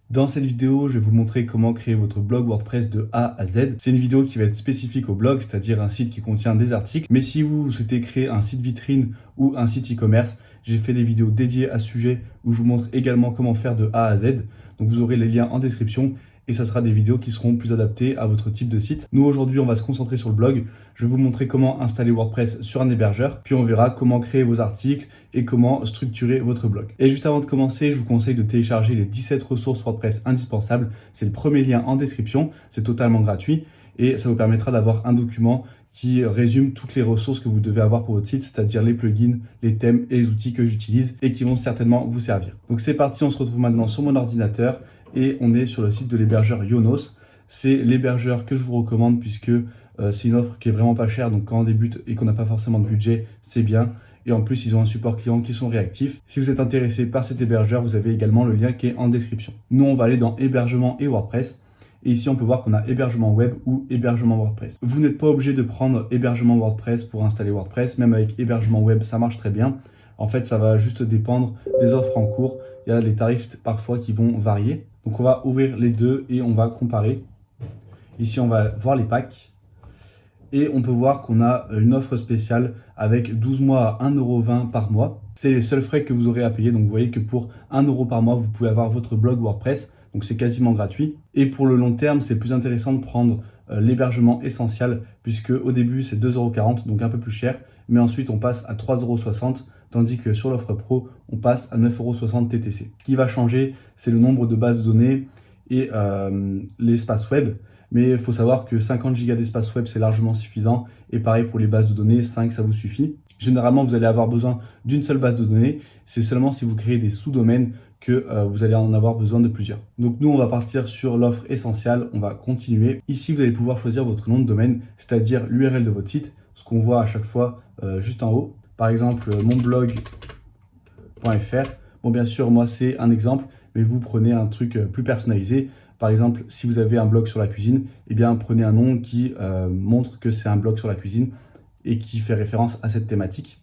Dans cette vidéo, je vais vous montrer comment créer votre blog WordPress de A à Z. C'est une vidéo qui va être spécifique au blog, c'est-à-dire un site qui contient des articles. Mais si vous souhaitez créer un site vitrine ou un site e-commerce, j'ai fait des vidéos dédiées à ce sujet où je vous montre également comment faire de A à Z. Donc vous aurez les liens en description et ça sera des vidéos qui seront plus adaptées à votre type de site. Nous aujourd'hui, on va se concentrer sur le blog. Je vais vous montrer comment installer WordPress sur un hébergeur, puis on verra comment créer vos articles et comment structurer votre blog. Et juste avant de commencer, je vous conseille de télécharger les 17 ressources WordPress indispensables. C'est le premier lien en description, c'est totalement gratuit et ça vous permettra d'avoir un document qui résume toutes les ressources que vous devez avoir pour votre site, c'est-à-dire les plugins, les thèmes et les outils que j'utilise et qui vont certainement vous servir. Donc c'est parti, on se retrouve maintenant sur mon ordinateur et on est sur le site de l'hébergeur Yonos. C'est l'hébergeur que je vous recommande puisque c'est une offre qui est vraiment pas chère, donc quand on débute et qu'on n'a pas forcément de budget, c'est bien. Et en plus, ils ont un support client qui sont réactifs. Si vous êtes intéressé par cet hébergeur, vous avez également le lien qui est en description. Nous, on va aller dans hébergement et WordPress. Et ici, on peut voir qu'on a hébergement web ou hébergement WordPress. Vous n'êtes pas obligé de prendre hébergement WordPress pour installer WordPress. Même avec hébergement web, ça marche très bien. En fait, ça va juste dépendre des offres en cours. Il y a les tarifs parfois qui vont varier. Donc, on va ouvrir les deux et on va comparer. Ici, on va voir les packs. Et on peut voir qu'on a une offre spéciale avec 12 mois à 1,20 € par mois. C'est les seuls frais que vous aurez à payer. Donc vous voyez que pour 1 € par mois, vous pouvez avoir votre blog WordPress. Donc c'est quasiment gratuit. Et pour le long terme, c'est plus intéressant de prendre l'hébergement essentiel puisque au début, c'est 2,40 €, donc un peu plus cher. Mais ensuite, on passe à 3,60 €, tandis que sur l'offre pro, on passe à 9,60 € TTC. Ce qui va changer, c'est le nombre de bases de données et l'espace web. Mais il faut savoir que 50 Go d'espace web, c'est largement suffisant. Et pareil pour les bases de données, 5, ça vous suffit. Généralement, vous allez avoir besoin d'une seule base de données. C'est seulement si vous créez des sous-domaines que vous allez en avoir besoin de plusieurs. Donc nous, on va partir sur l'offre essentielle. On va continuer. Ici, vous allez pouvoir choisir votre nom de domaine, c'est-à-dire l'URL de votre site, ce qu'on voit à chaque fois juste en haut. Par exemple, monblog.fr. Bon, bien sûr, moi, c'est un exemple, mais vous prenez un truc plus personnalisé. Par exemple, si vous avez un blog sur la cuisine, eh bien, prenez un nom qui montre que c'est un blog sur la cuisine et qui fait référence à cette thématique.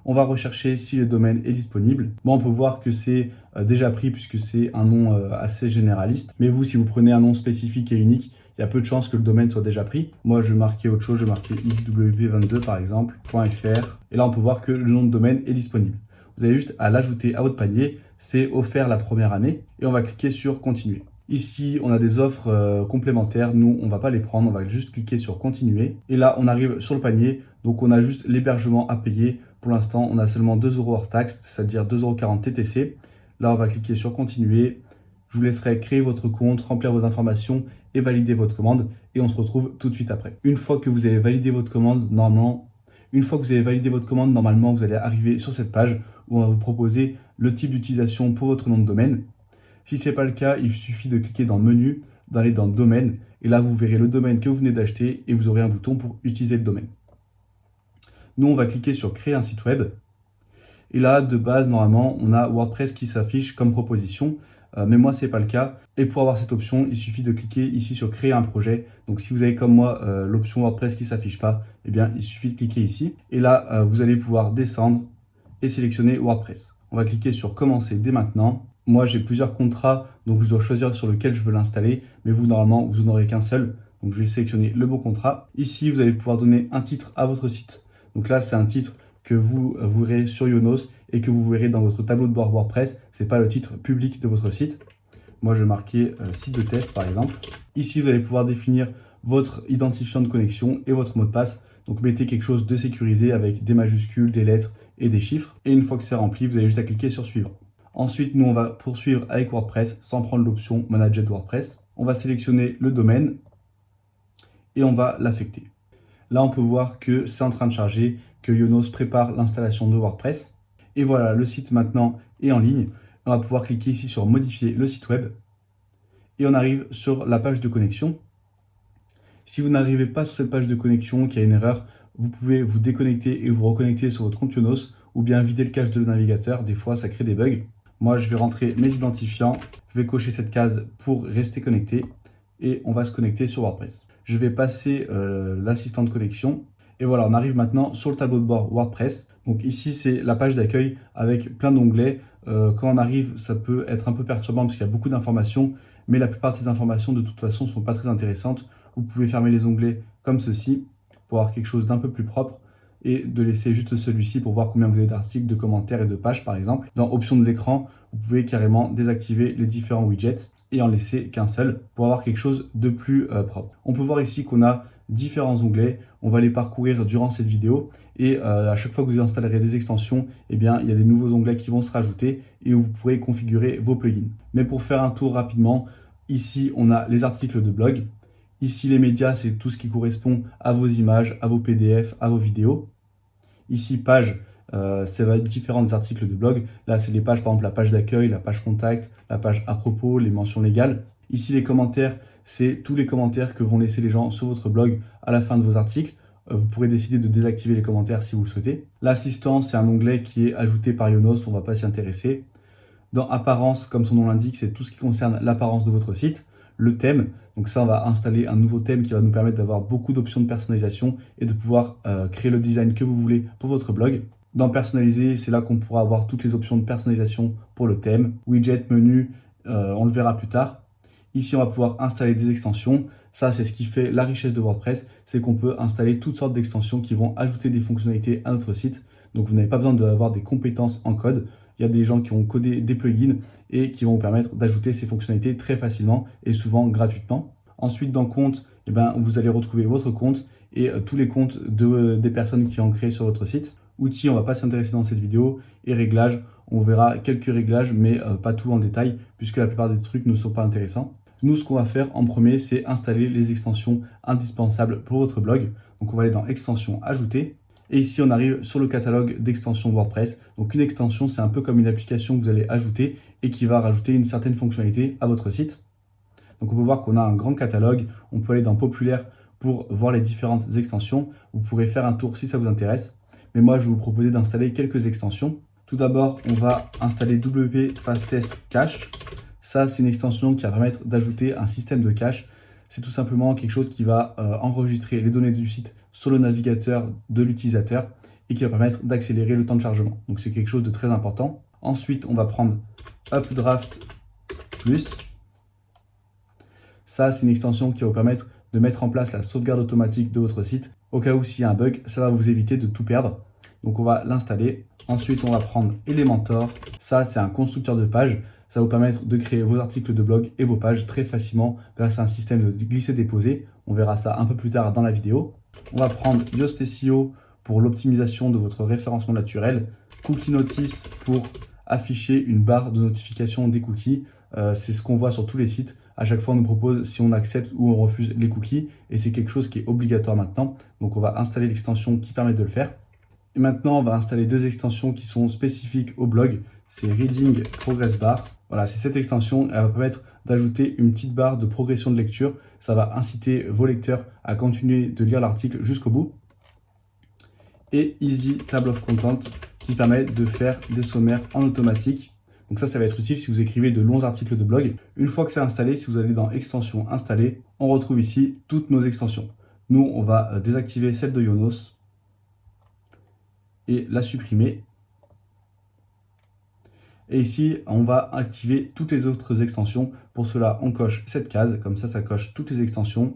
On va rechercher si le domaine est disponible. Bon, on peut voir que c'est déjà pris puisque c'est un nom assez généraliste. Mais vous, si vous prenez un nom spécifique et unique, il y a peu de chances que le domaine soit déjà pris. Moi, je vais marquer autre chose. Je vais marquer iswp22 par exemple, .fr. Et là, on peut voir que le nom de domaine est disponible. Vous avez juste à l'ajouter à votre panier. C'est offert la première année. Et on va cliquer sur continuer. Ici, on a des offres complémentaires. Nous, on ne va pas les prendre. On va juste cliquer sur continuer. Et là, on arrive sur le panier. Donc, on a juste l'hébergement à payer. Pour l'instant, on a seulement 2 € hors taxe, c'est-à-dire 2,40 € TTC. Là, on va cliquer sur continuer. Je vous laisserai créer votre compte, remplir vos informations et valider votre commande. Et on se retrouve tout de suite après. Une fois que vous avez validé votre commande, normalement, vous allez arriver sur cette page où on va vous proposer le type d'utilisation pour votre nom de domaine. Si ce n'est pas le cas, il suffit de cliquer dans le menu, d'aller dans domaine, et là vous verrez le domaine que vous venez d'acheter et vous aurez un bouton pour utiliser le domaine. Nous, on va cliquer sur créer un site web. Et là, de base, normalement, on a WordPress qui s'affiche comme proposition, mais moi, ce n'est pas le cas. Et pour avoir cette option, il suffit de cliquer ici sur créer un projet. Donc si vous avez comme moi l'option WordPress qui ne s'affiche pas, eh bien, il suffit de cliquer ici. Et là, vous allez pouvoir descendre et sélectionner WordPress. On va cliquer sur commencer dès maintenant. Moi, j'ai plusieurs contrats, donc je dois choisir sur lequel je veux l'installer. Mais vous, normalement, vous n'en aurez qu'un seul. Donc, je vais sélectionner le bon contrat. Ici, vous allez pouvoir donner un titre à votre site. Donc là, c'est un titre que vous verrez sur Yonos et que vous verrez dans votre tableau de bord WordPress. Ce n'est pas le titre public de votre site. Moi, je vais marquer site de test, par exemple. Ici, vous allez pouvoir définir votre identifiant de connexion et votre mot de passe. Donc, mettez quelque chose de sécurisé avec des majuscules, des lettres et des chiffres. Et une fois que c'est rempli, vous avez juste à cliquer sur suivre. Ensuite, nous, on va poursuivre avec WordPress sans prendre l'option Manager de WordPress. On va sélectionner le domaine et on va l'affecter. Là, on peut voir que c'est en train de charger, que Yonos prépare l'installation de WordPress. Et voilà, le site maintenant est en ligne. On va pouvoir cliquer ici sur modifier le site web. Et on arrive sur la page de connexion. Si vous n'arrivez pas sur cette page de connexion, qu'il y a une erreur, vous pouvez vous déconnecter et vous reconnecter sur votre compte Yonos ou bien vider le cache de navigateur. Des fois, ça crée des bugs. Moi, je vais rentrer mes identifiants. Je vais cocher cette case pour rester connecté et on va se connecter sur WordPress. Je vais passer l'assistant de connexion. Et voilà, on arrive maintenant sur le tableau de bord WordPress. Donc ici, c'est la page d'accueil avec plein d'onglets. Quand on arrive, ça peut être un peu perturbant parce qu'il y a beaucoup d'informations, mais la plupart de ces informations, de toute façon, ne sont pas très intéressantes. Vous pouvez fermer les onglets comme ceci pour avoir quelque chose d'un peu plus propre et de laisser juste celui-ci pour voir combien vous avez d'articles, de commentaires et de pages, par exemple. Dans Options de l'écran, vous pouvez carrément désactiver les différents widgets et en laisser qu'un seul pour avoir quelque chose de plus propre. On peut voir ici qu'on a différents onglets. On va les parcourir durant cette vidéo et à chaque fois que vous installerez des extensions, eh bien, il y a des nouveaux onglets qui vont se rajouter et où vous pourrez configurer vos plugins. Mais pour faire un tour rapidement, ici on a les articles de blog. Ici les médias, c'est tout ce qui correspond à vos images, à vos PDF, à vos vidéos. Ici page, ça va être différents articles de blog. Là c'est les pages, par exemple la page d'accueil, la page contact, la page à propos, les mentions légales. Ici les commentaires, c'est tous les commentaires que vont laisser les gens sur votre blog à la fin de vos articles. Vous pourrez décider de désactiver les commentaires si vous le souhaitez. L'assistant, c'est un onglet qui est ajouté par Yonos, on ne va pas s'y intéresser. Dans Apparence, comme son nom l'indique, c'est tout ce qui concerne l'apparence de votre site. Le thème, donc ça, on va installer un nouveau thème qui va nous permettre d'avoir beaucoup d'options de personnalisation et de pouvoir créer le design que vous voulez pour votre blog. Dans Personnaliser, c'est là qu'on pourra avoir toutes les options de personnalisation pour le thème. Widget, menu, on le verra plus tard. Ici, on va pouvoir installer des extensions. Ça, c'est ce qui fait la richesse de WordPress, c'est qu'on peut installer toutes sortes d'extensions qui vont ajouter des fonctionnalités à notre site. Donc, vous n'avez pas besoin d'avoir des compétences en code. Il y a des gens qui ont codé des plugins et qui vont vous permettre d'ajouter ces fonctionnalités très facilement et souvent gratuitement. Ensuite, dans Compte, eh ben, vous allez retrouver votre compte et tous les comptes des personnes qui ont créé sur votre site. Outils, on ne va pas s'intéresser dans cette vidéo. Et réglages, on verra quelques réglages, mais pas tout en détail, puisque la plupart des trucs ne sont pas intéressants. Nous, ce qu'on va faire en premier, c'est installer les extensions indispensables pour votre blog. Donc, on va aller dans Extensions, Ajouter. Et ici, on arrive sur le catalogue d'extensions WordPress. Donc, une extension, c'est un peu comme une application que vous allez ajouter et qui va rajouter une certaine fonctionnalité à votre site. Donc, on peut voir qu'on a un grand catalogue. On peut aller dans Populaire pour voir les différentes extensions. Vous pourrez faire un tour si ça vous intéresse. Mais moi, je vais vous proposer d'installer quelques extensions. Tout d'abord, on va installer WP Fastest Cache. Ça, c'est une extension qui va permettre d'ajouter un système de cache. C'est tout simplement quelque chose qui va enregistrer les données du site sur le navigateur de l'utilisateur et qui va permettre d'accélérer le temps de chargement. Donc, c'est quelque chose de très important. Ensuite, on va prendre Updraft Plus. Ça, c'est une extension qui va vous permettre de mettre en place la sauvegarde automatique de votre site. Au cas où s'il y a un bug, ça va vous éviter de tout perdre. Donc, on va l'installer. Ensuite, on va prendre Elementor. Ça, c'est un constructeur de pages. Ça va vous permettre de créer vos articles de blog et vos pages très facilement grâce à un système de glisser-déposer. On verra ça un peu plus tard dans la vidéo. On va prendre Yoast SEO pour l'optimisation de votre référencement naturel. Cookie Notice pour afficher une barre de notification des cookies. C'est ce qu'on voit sur tous les sites. À chaque fois, on nous propose si on accepte ou on refuse les cookies. Et c'est quelque chose qui est obligatoire maintenant. Donc, on va installer l'extension qui permet de le faire. Et maintenant, on va installer deux extensions qui sont spécifiques au blog. C'est Reading Progress Bar. Voilà, c'est cette extension, elle va permettre d'ajouter une petite barre de progression de lecture. Ça va inciter vos lecteurs à continuer de lire l'article jusqu'au bout. Et Easy Table of Content qui permet de faire des sommaires en automatique. Donc ça va être utile si vous écrivez de longs articles de blog. Une fois que c'est installé, si vous allez dans Extensions installées, on retrouve ici toutes nos extensions. Nous, on va désactiver celle de Yonos et la supprimer. Et ici, on va activer toutes les autres extensions. Pour cela, on coche cette case. Comme ça coche toutes les extensions.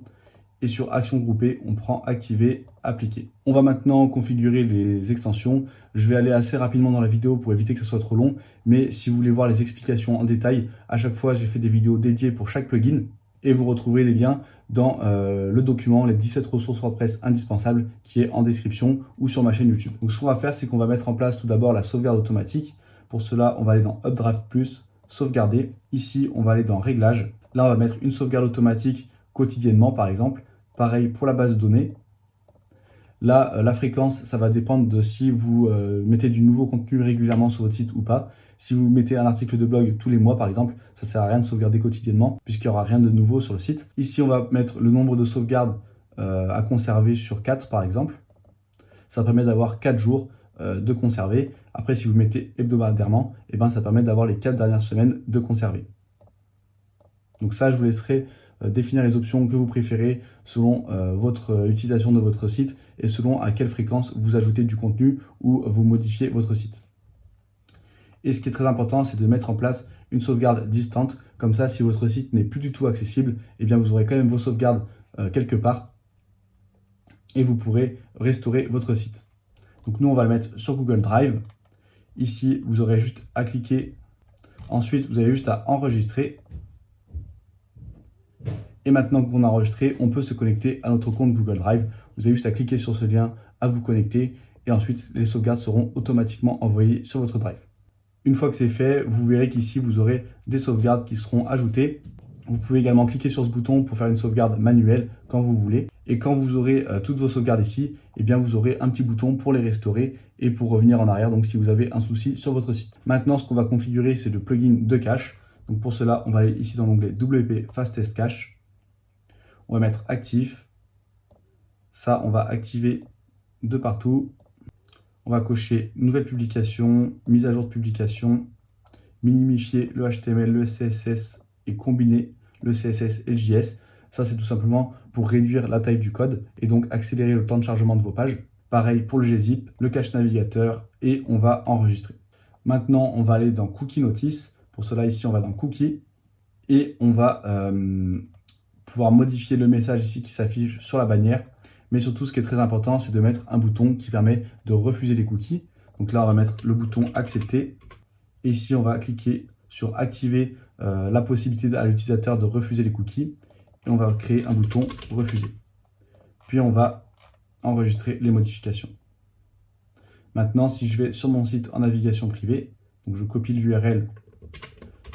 Et sur Action groupée, on prend Activer, Appliquer. On va maintenant configurer les extensions. Je vais aller assez rapidement dans la vidéo pour éviter que ce soit trop long. Mais si vous voulez voir les explications en détail, à chaque fois, j'ai fait des vidéos dédiées pour chaque plugin. Et vous retrouverez les liens dans le document, les 17 ressources WordPress indispensables qui est en description ou sur ma chaîne YouTube. Donc ce qu'on va faire, c'est qu'on va mettre en place tout d'abord la sauvegarde automatique. Pour cela, on va aller dans Updraft Plus, sauvegarder. Ici, on va aller dans Réglages. Là, on va mettre une sauvegarde automatique quotidiennement, par exemple. Pareil pour la base de données. Là, la fréquence, ça va dépendre de si vous mettez du nouveau contenu régulièrement sur votre site ou pas. Si vous mettez un article de blog tous les mois, par exemple, ça ne sert à rien de sauvegarder quotidiennement puisqu'il n'y aura rien de nouveau sur le site. Ici, on va mettre le nombre de sauvegardes à conserver sur 4, par exemple. Ça permet d'avoir 4 jours de conserver. Après, si vous mettez hebdomadairement, eh ben, ça permet d'avoir les 4 dernières semaines de conserver. Donc ça, je vous laisserai définir les options que vous préférez selon votre utilisation de votre site et selon à quelle fréquence vous ajoutez du contenu ou vous modifiez votre site. Et ce qui est très important, c'est de mettre en place une sauvegarde distante. Comme ça, si votre site n'est plus du tout accessible, eh bien vous aurez quand même vos sauvegardes quelque part et vous pourrez restaurer votre site. Donc nous, on va le mettre sur Google Drive. Ici, vous aurez juste à cliquer. Ensuite, vous avez juste à enregistrer. Et maintenant qu'on a enregistré, on peut se connecter à notre compte Google Drive. Vous avez juste à cliquer sur ce lien, à vous connecter. Et ensuite, les sauvegardes seront automatiquement envoyées sur votre Drive. Une fois que c'est fait, vous verrez qu'ici, vous aurez des sauvegardes qui seront ajoutées. Vous pouvez également cliquer sur ce bouton pour faire une sauvegarde manuelle quand vous voulez. Et quand vous aurez toutes vos sauvegardes ici, eh bien vous aurez un petit bouton pour les restaurer et pour revenir en arrière, donc si vous avez un souci sur votre site. Maintenant, ce qu'on va configurer, c'est le plugin de cache. Donc pour cela, on va aller ici dans l'onglet WP Fastest Cache. On va mettre actif. Ça, on va activer de partout. On va cocher nouvelle publication, mise à jour de publication, minimifier le HTML, le CSS et combiner le CSS et le JS. Ça, c'est tout simplement pour réduire la taille du code et donc accélérer le temps de chargement de vos pages. Pareil pour le gzip, le cache navigateur et on va enregistrer. Maintenant, on va aller dans Cookie Notice. Pour cela, ici, on va dans Cookie et on va pouvoir modifier le message ici qui s'affiche sur la bannière. Mais surtout, ce qui est très important, c'est de mettre un bouton qui permet de refuser les cookies. Donc là, on va mettre le bouton accepter. Et ici, on va cliquer sur activer la possibilité à l'utilisateur de refuser les cookies. Et on va créer un bouton refuser. Puis on va enregistrer les modifications. Maintenant, si je vais sur mon site en navigation privée, donc je copie l'URL,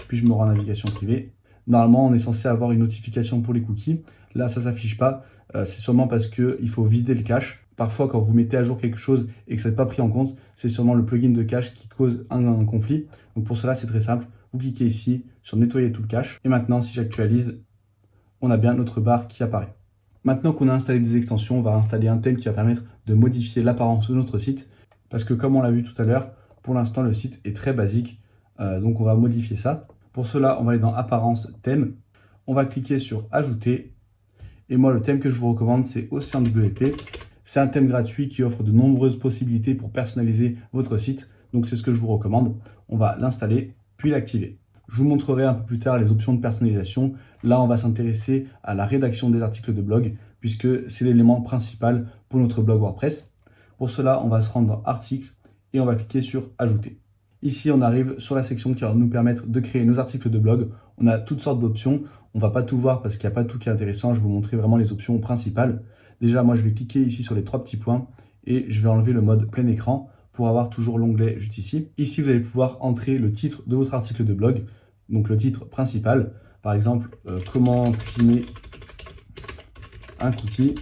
puis je me rends en navigation privée. Normalement, on est censé avoir une notification pour les cookies. Là, ça ne s'affiche pas. C'est sûrement parce qu'il faut vider le cache. Parfois, quand vous mettez à jour quelque chose et que ça n'est pas pris en compte, c'est sûrement le plugin de cache qui cause un conflit. Donc pour cela, c'est très simple. Vous cliquez ici sur nettoyer tout le cache. Et maintenant, si j'actualise, on a bien notre barre qui apparaît. Maintenant qu'on a installé des extensions, on va installer un thème qui va permettre de modifier l'apparence de notre site. Parce que comme on l'a vu tout à l'heure, pour l'instant, le site est très basique. Donc on va modifier ça. Pour cela, on va aller dans Apparence, Thème. On va cliquer sur Ajouter. Et moi, le thème que je vous recommande, c'est OceanWP. C'est un thème gratuit qui offre de nombreuses possibilités pour personnaliser votre site. Donc, c'est ce que je vous recommande. On va l'installer, puis l'activer. Je vous montrerai un peu plus tard les options de personnalisation. Là, on va s'intéresser à la rédaction des articles de blog, puisque c'est l'élément principal pour notre blog WordPress. Pour cela, on va se rendre dans Articles et on va cliquer sur Ajouter. Ici, on arrive sur la section qui va nous permettre de créer nos articles de blog. On a toutes sortes d'options. On ne va pas tout voir parce qu'il n'y a pas tout qui est intéressant. Je vais vous montrer vraiment les options principales. Déjà, moi, je vais cliquer ici sur les trois petits points et je vais enlever le mode plein écran pour avoir toujours l'onglet juste ici. Ici, vous allez pouvoir entrer le titre de votre article de blog, donc le titre principal. Par exemple, comment cuisiner un cookie,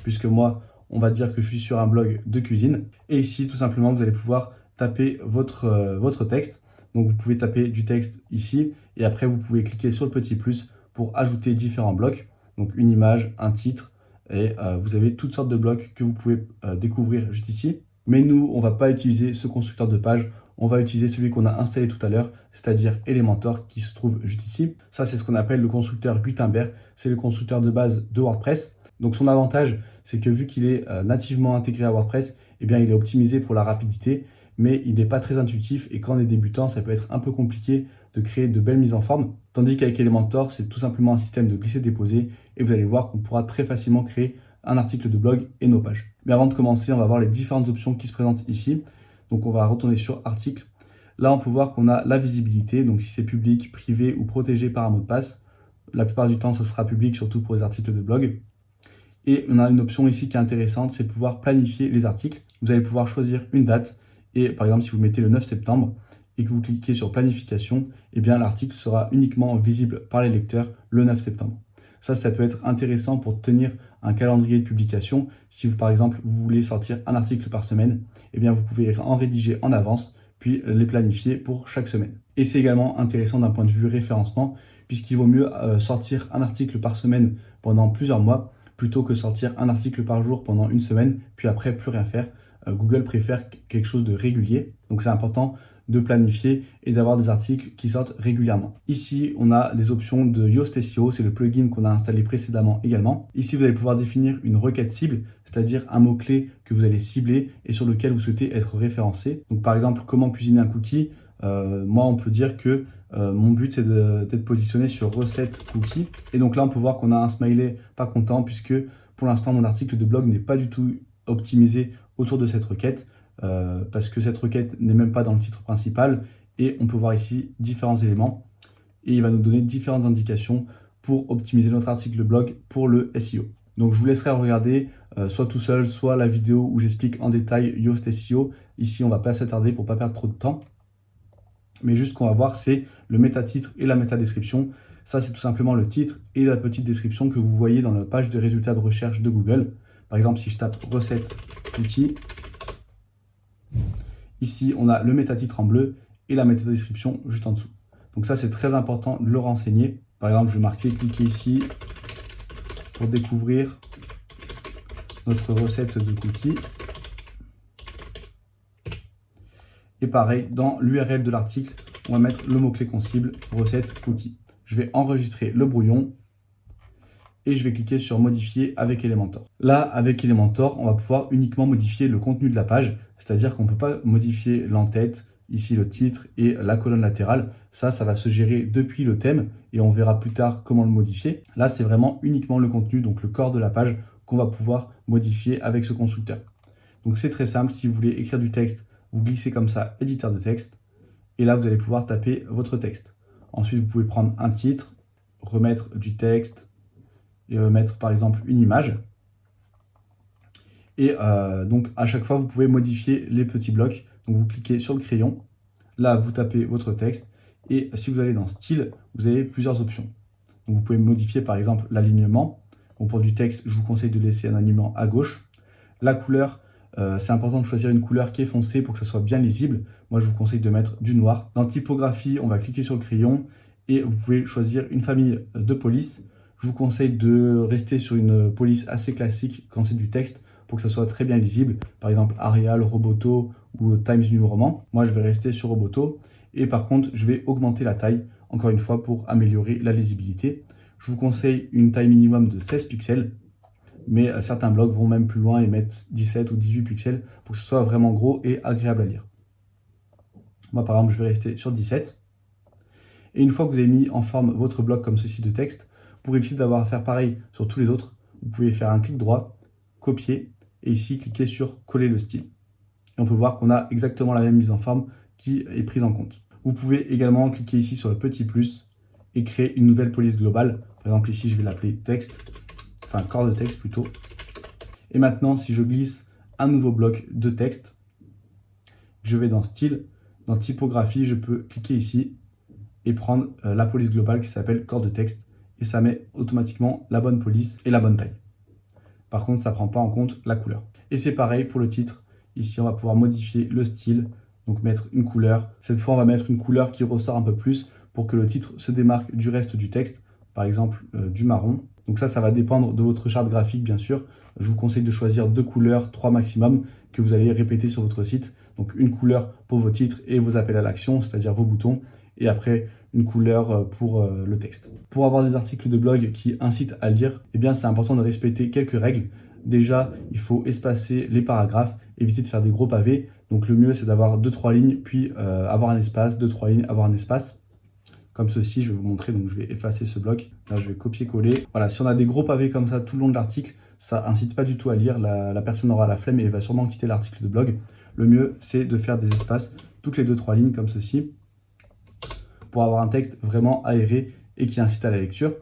puisque moi, on va dire que je suis sur un blog de cuisine. Et ici, tout simplement, vous allez pouvoir taper votre texte. Donc vous pouvez taper du texte ici et après vous pouvez cliquer sur le petit plus pour ajouter différents blocs. Donc une image, un titre et vous avez toutes sortes de blocs que vous pouvez découvrir juste ici. Mais nous, on ne va pas utiliser ce constructeur de page, on va utiliser celui qu'on a installé tout à l'heure, c'est-à-dire Elementor qui se trouve juste ici. Ça, c'est ce qu'on appelle le constructeur Gutenberg, c'est le constructeur de base de WordPress. Donc son avantage, c'est que vu qu'il est nativement intégré à WordPress, eh bien, il est optimisé pour la rapidité, mais il n'est pas très intuitif et quand on est débutant, ça peut être un peu compliqué de créer de belles mises en forme. Tandis qu'avec Elementor, c'est tout simplement un système de glisser-déposer et vous allez voir qu'on pourra très facilement créer un article de blog et nos pages. Mais avant de commencer, on va voir les différentes options qui se présentent ici. Donc on va retourner sur Article. Là, on peut voir qu'on a la visibilité, donc si c'est public, privé ou protégé par un mot de passe. La plupart du temps, ça sera public, surtout pour les articles de blog. Et on a une option ici qui est intéressante, c'est pouvoir planifier les articles. Vous allez pouvoir choisir une date. Et par exemple, si vous mettez le 9 septembre et que vous cliquez sur planification, eh bien l'article sera uniquement visible par les lecteurs le 9 septembre. Ça peut être intéressant pour tenir un calendrier de publication. Si vous, par exemple, vous voulez sortir un article par semaine, eh bien vous pouvez en rédiger en avance, puis les planifier pour chaque semaine. Et c'est également intéressant d'un point de vue référencement, puisqu'il vaut mieux sortir un article par semaine pendant plusieurs mois, plutôt que sortir un article par jour pendant une semaine, puis après plus rien faire. Google préfère quelque chose de régulier. Donc c'est important de planifier et d'avoir des articles qui sortent régulièrement. Ici, on a des options de Yoast SEO, c'est le plugin qu'on a installé précédemment également. Ici, vous allez pouvoir définir une requête cible, c'est-à-dire un mot-clé que vous allez cibler et sur lequel vous souhaitez être référencé. Donc par exemple, comment cuisiner un cookie. Moi, on peut dire que mon but, c'est d'être positionné sur recette cookie. Et donc là, on peut voir qu'on a un smiley pas content puisque pour l'instant, mon article de blog n'est pas du tout optimisé autour de cette requête parce que cette requête n'est même pas dans le titre principal. Et on peut voir ici différents éléments et il va nous donner différentes indications pour optimiser notre article de blog pour le SEO. Donc je vous laisserai regarder soit tout seul, soit la vidéo où j'explique en détail Yoast SEO. Ici, on ne va pas s'attarder pour ne pas perdre trop de temps. Mais juste qu'on va voir, c'est le métatitre et la métadescription. Ça, c'est tout simplement le titre et la petite description que vous voyez dans la page de résultats de recherche de Google. Par exemple, si je tape recette cookie, ici, on a le métatitre en bleu et la métadescription juste en dessous. Donc ça, c'est très important de le renseigner. Par exemple, je vais marquer, cliquez ici pour découvrir notre recette de cookies. Et pareil, dans l'URL de l'article, on va mettre le mot-clé qu'on cible, recette cookie. Je vais enregistrer le brouillon et je vais cliquer sur modifier avec Elementor. Là, avec Elementor, on va pouvoir uniquement modifier le contenu de la page, c'est-à-dire qu'on ne peut pas modifier l'entête, ici le titre et la colonne latérale. Ça va se gérer depuis le thème et on verra plus tard comment le modifier. Là, c'est vraiment uniquement le contenu, donc le corps de la page qu'on va pouvoir modifier avec ce constructeur. Donc c'est très simple, si vous voulez écrire du texte, vous glissez comme ça, éditeur de texte, et là vous allez pouvoir taper votre texte. Ensuite, vous pouvez prendre un titre, remettre du texte, et remettre par exemple une image. Et donc à chaque fois, vous pouvez modifier les petits blocs. Donc vous cliquez sur le crayon, là vous tapez votre texte, et si vous allez dans style, vous avez plusieurs options. Donc vous pouvez modifier par exemple l'alignement. Bon, pour du texte, je vous conseille de laisser un alignement à gauche. La couleur, c'est important de choisir une couleur qui est foncée pour que ça soit bien lisible. Moi, je vous conseille de mettre du noir. Dans typographie, on va cliquer sur le crayon et vous pouvez choisir une famille de polices. Je vous conseille de rester sur une police assez classique quand c'est du texte pour que ça soit très bien lisible. Par exemple, Arial, Roboto ou Times New Roman. Moi, je vais rester sur Roboto. Et par contre, je vais augmenter la taille, encore une fois, pour améliorer la lisibilité. Je vous conseille une taille minimum de 16 pixels. Mais certains blogs vont même plus loin et mettent 17 ou 18 pixels pour que ce soit vraiment gros et agréable à lire. Moi, par exemple, je vais rester sur 17. Et une fois que vous avez mis en forme votre blog comme ceci de texte, pour éviter d'avoir à faire pareil sur tous les autres, vous pouvez faire un clic droit, copier, et ici, cliquer sur coller le style. Et on peut voir qu'on a exactement la même mise en forme qui est prise en compte. Vous pouvez également cliquer ici sur le petit plus et créer une nouvelle police globale. Par exemple, ici, je vais l'appeler texte. Enfin corps de texte plutôt. Et maintenant, si je glisse un nouveau bloc de texte, je vais dans style, dans typographie, je peux cliquer ici et prendre la police globale qui s'appelle corps de texte et ça met automatiquement la bonne police et la bonne taille. Par contre, ça ne prend pas en compte la couleur. Et c'est pareil pour le titre. Ici, on va pouvoir modifier le style, donc mettre une couleur. Cette fois, on va mettre une couleur qui ressort un peu plus pour que le titre se démarque du reste du texte, par exemple du marron. Donc ça va dépendre de votre charte graphique, bien sûr. Je vous conseille de choisir 2 couleurs, 3 maximum, que vous allez répéter sur votre site. Donc une couleur pour vos titres et vos appels à l'action, c'est-à-dire vos boutons. Et après, une couleur pour le texte. Pour avoir des articles de blog qui incitent à lire, eh bien c'est important de respecter quelques règles. Déjà, il faut espacer les paragraphes, éviter de faire des gros pavés. Donc le mieux, c'est d'avoir 2-3 lignes, puis avoir un espace, 2-3 lignes, avoir un espace. Comme ceci, je vais vous montrer, donc je vais effacer ce bloc. Là, je vais copier-coller. Voilà, si on a des gros pavés comme ça tout le long de l'article, ça incite pas du tout à lire. La personne aura la flemme et va sûrement quitter l'article de blog. Le mieux, c'est de faire des espaces toutes les 2-3 lignes comme ceci pour avoir un texte vraiment aéré et qui incite à la lecture.